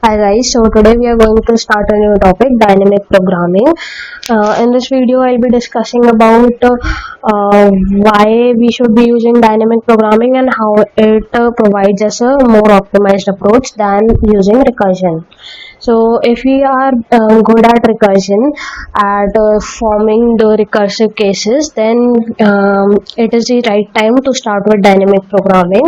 Hi guys, so today we are going to start a new topic, dynamic programming. In this video, I'll be discussing about why we should be using dynamic programming and how it provides us a more optimized approach than using recursion. So if we are good at recursion, at forming the recursive cases, then it is the right time to start with dynamic programming.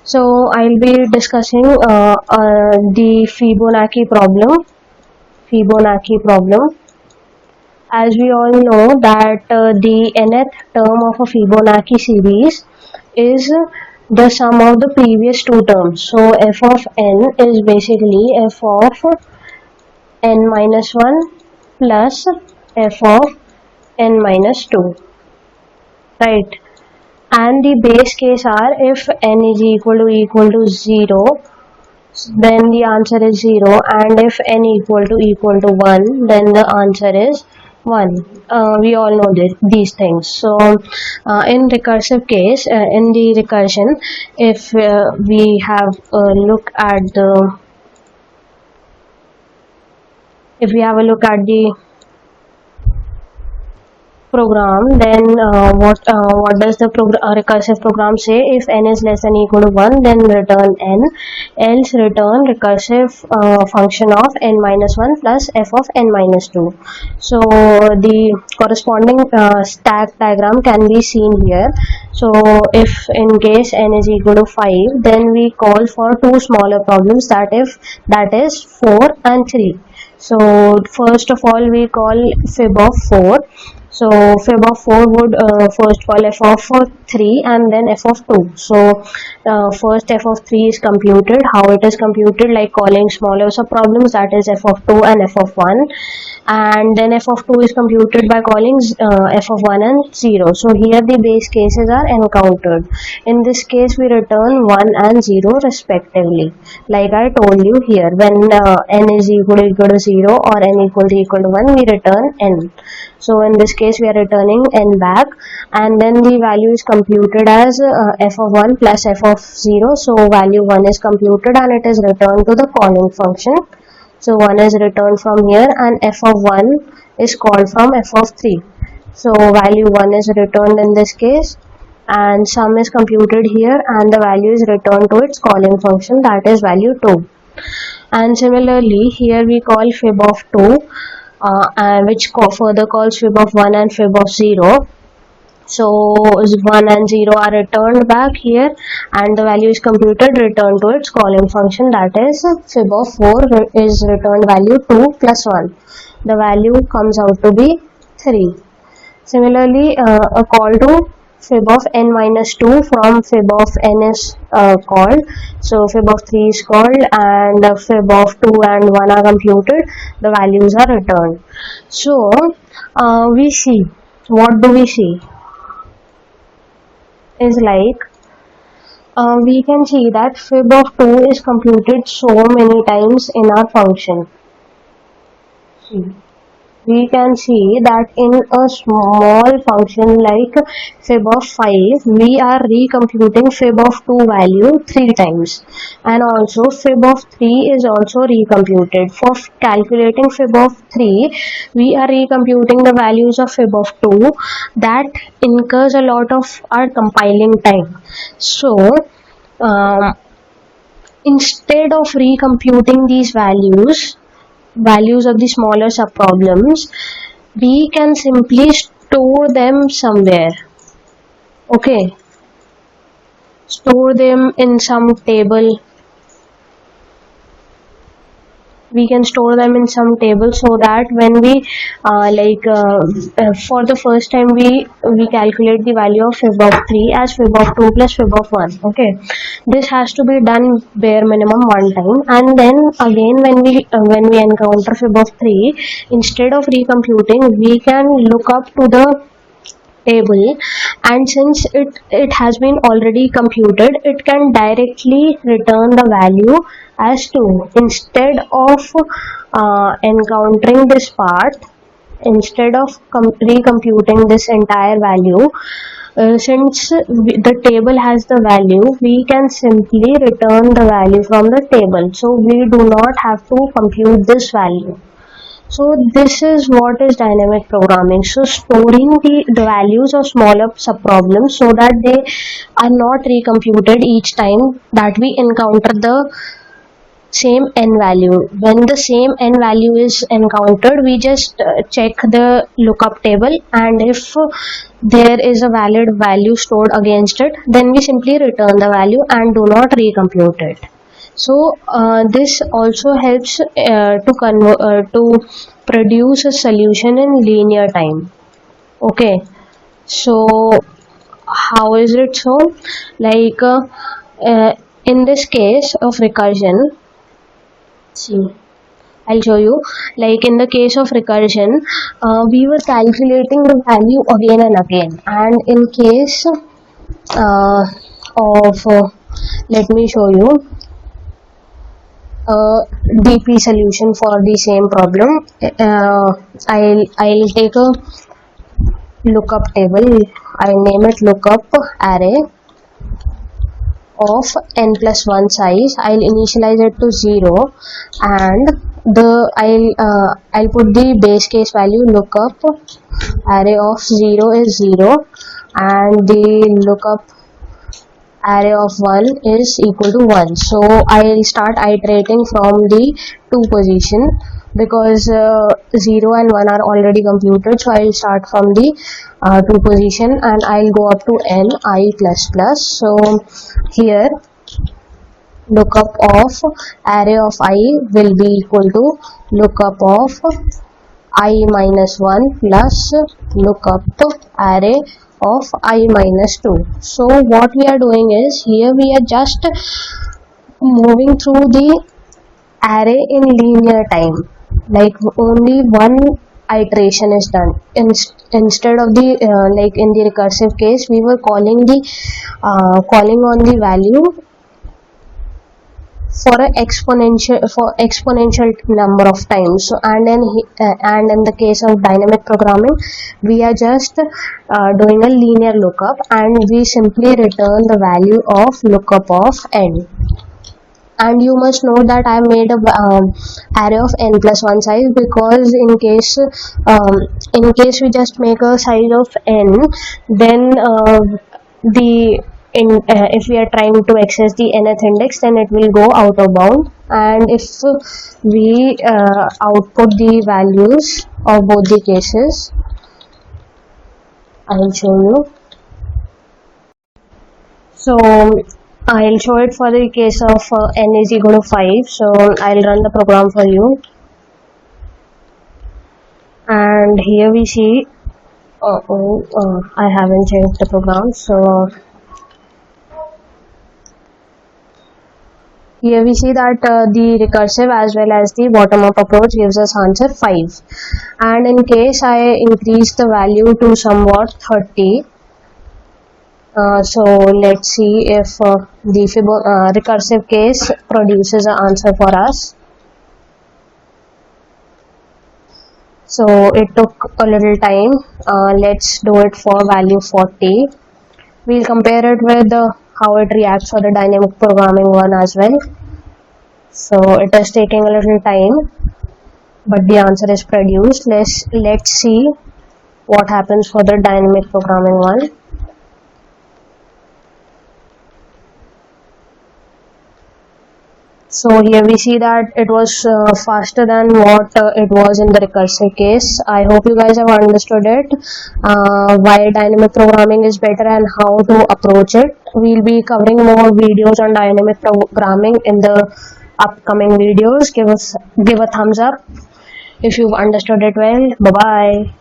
So I'll be discussing the Fibonacci problem. Fibonacci problem. As we all know that the nth term of a Fibonacci series is the sum of the previous two terms. So f of n is basically f of n minus 1 plus f of n minus 2. Right. And the base case are if n is equal to 0, then the answer is 0, and if n equal to 1, then the answer is 1. We all know these things. So in recursive case, in the recursion, if we have a look at the program, then what does the recursive program say? If n is less than equal to 1, then return n, else return recursive function of n minus 1 plus f of n minus 2. So the corresponding stack diagram can be seen here. So if in case n is equal to 5, then we call for two smaller problems, that is 4 and 3. So first of all, we call fib of 4. So fib of 4 would first call f of 3 and then f of 2. So first f of 3 is computed. How it is computed? Like calling smaller subproblems, that is f of 2 and f of 1. And then f of 2 is computed by calling f of 1 and 0. So here the base cases are encountered. In this case, we return 1 and 0 respectively. Like I told you here, when n is equal to 0 or n equal to 1, we return n. So in this case, we are returning n back, and then the value is computed as f of 1 plus f of 0. So value 1 is computed and it is returned to the calling function. So 1 is returned from here and f of 1 is called from f of 3. So value 1 is returned in this case, and sum is computed here and the value is returned to its calling function, that is value 2. And similarly, here we call fib of 2. Which further calls fib of 1 and fib of 0. So 1 and 0 are returned back here and the value is computed, returned to its calling function, that is fib of 4 is returned value 2 plus 1. The value comes out to be 3. Similarly, a call to fib of n minus 2 from fib of n is called. So fib of 3 is called and fib of 2 and 1 are computed. The values are returned. So we see, what do we see? Is like we can see that fib of 2 is computed so many times in our function. We can see that in a small function like fib of 5, we are recomputing fib of 2 value 3 times, and also fib of 3 is also recomputed. For calculating fib of 3, we are recomputing the values of fib of 2. That incurs a lot of our compiling time. So instead of recomputing these values of the smaller subproblems, we can simply store them somewhere. Okay, store them in some table. We can store them in some table so that when we for the first time we calculate the value of fib of 3 as fib of 2 plus fib of 1. Okay, this has to be done bare minimum one time, and then again when we encounter fib of 3, instead of recomputing, we can look up to the table, and since it has been already computed, it can directly return the value as 2 instead of encountering this part. instead of recomputing this entire value, since the table has the value, we can simply return the value from the table, so we do not have to compute this value. So this is what is dynamic programming. So storing the values of smaller subproblems so that they are not recomputed each time that we encounter the same n value. When the same n value is encountered, we just check the lookup table, and if there is a valid value stored against it, then we simply return the value and do not recompute it. So this also helps to produce a solution in linear time. Okay, so how is it so? Like in this case of recursion, see, I'll show you. Like in the case of recursion, we were calculating the value again and again, and in case let me show you DP solution for the same problem. I'll take a lookup table. I'll name it lookup array of n plus 1 size. I'll initialize it to 0, and I'll put the base case value lookup array of 0 is 0, and the lookup array of 1 is equal to 1. So I'll start iterating from the 2 position, because 0 and 1 are already computed, so I'll start from the 2 position, and I'll go up to n I plus plus. So here lookup of array of I will be equal to lookup of I minus 1 plus lookup array of I minus 2. So what we are doing is, here we are just moving through the array in linear time, like only one iteration is done. Instead of the like in the recursive case, we were calling on the value for exponential number of times. So and in the case of dynamic programming, we are just doing a linear lookup, and we simply return the value of lookup of n. And you must know that I made a array of n plus 1 size, because in case we just make a size of n, then if we are trying to access the nth index, then it will go out of bound, and if we output the values of both the cases, I will show you. So I'll show it for the case of n is equal to 5. So I'll run the program for you, and here we see I haven't changed the program. So here we see that the recursive as well as the bottom-up approach gives us answer 5. And in case I increase the value to somewhat 30, so let's see if the recursive case produces an answer for us. So it took a little time. Let's do it for value 40. We'll compare it with how it reacts for the dynamic programming one as well. So it is taking a little time, but the answer is produced. Let's see what happens for the dynamic programming one. So here we see that it was faster than what it was in the recursive case. I hope you guys have understood it, why dynamic programming is better and how to approach it. We'll be covering more videos on dynamic programming in the upcoming videos. Give a thumbs up if you've understood it well. Bye bye.